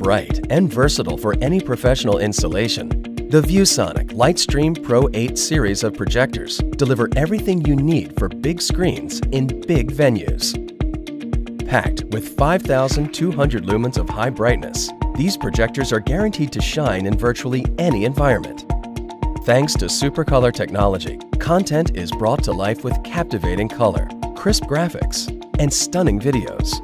bright and versatile for any professional installation, the ViewSonic Lightstream Pro 8 series of projectors deliver everything you need for big screens in big venues. Packed with 5,200 lumens of high brightness, these projectors are guaranteed to shine in virtually any environment. Thanks to supercolor technology, content is brought to life with captivating color, crisp graphics, and stunning videos.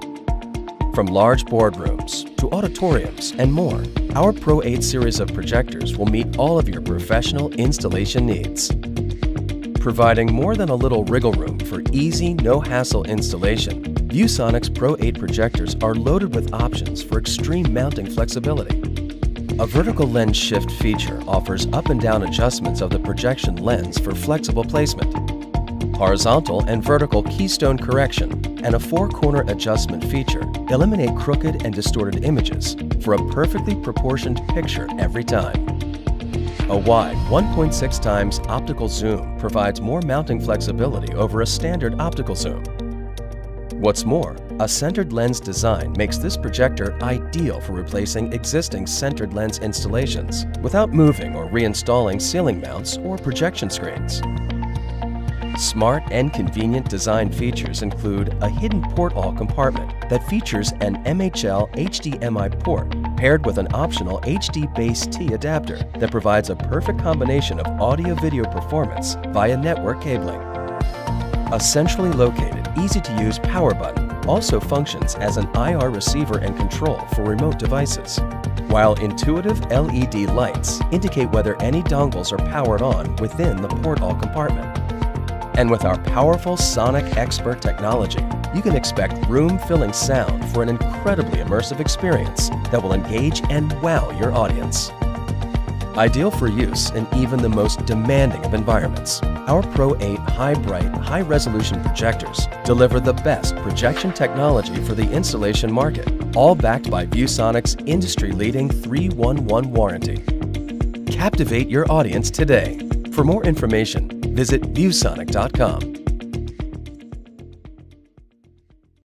From large boardrooms to auditoriums and more, our Pro 8 series of projectors will meet all of your professional installation needs. Providing more than a little wriggle room for easy, no-hassle installation, ViewSonic's Pro 8 projectors are loaded with options for extreme mounting flexibility. A vertical lens shift feature offers up and down adjustments of the projection lens for flexible placement. Horizontal and vertical keystone correction and a four-corner adjustment feature eliminate crooked and distorted images for a perfectly proportioned picture every time. A wide 1.6 times optical zoom provides more mounting flexibility over a standard optical zoom. What's more, a centered lens design makes this projector ideal for replacing existing centered lens installations without moving or reinstalling ceiling mounts or projection screens. Smart and convenient design features include a hidden porthole compartment that features an MHL HDMI port paired with an optional HD-Base-T adapter that provides a perfect combination of audio-video performance via network cabling. A centrally located, easy-to-use power button also functions as an IR receiver and control for remote devices, while intuitive LED lights indicate whether any dongles are powered on within the porthole compartment. And with our powerful Sonic Expert technology, you can expect room-filling sound for an incredibly immersive experience that will engage and wow your audience. Ideal for use in even the most demanding of environments, our Pro 8 high-bright, high-resolution projectors deliver the best projection technology for the installation market, all backed by ViewSonic's industry-leading 3-1-1 warranty. Captivate your audience today. For more information, visit ViewSonic.com.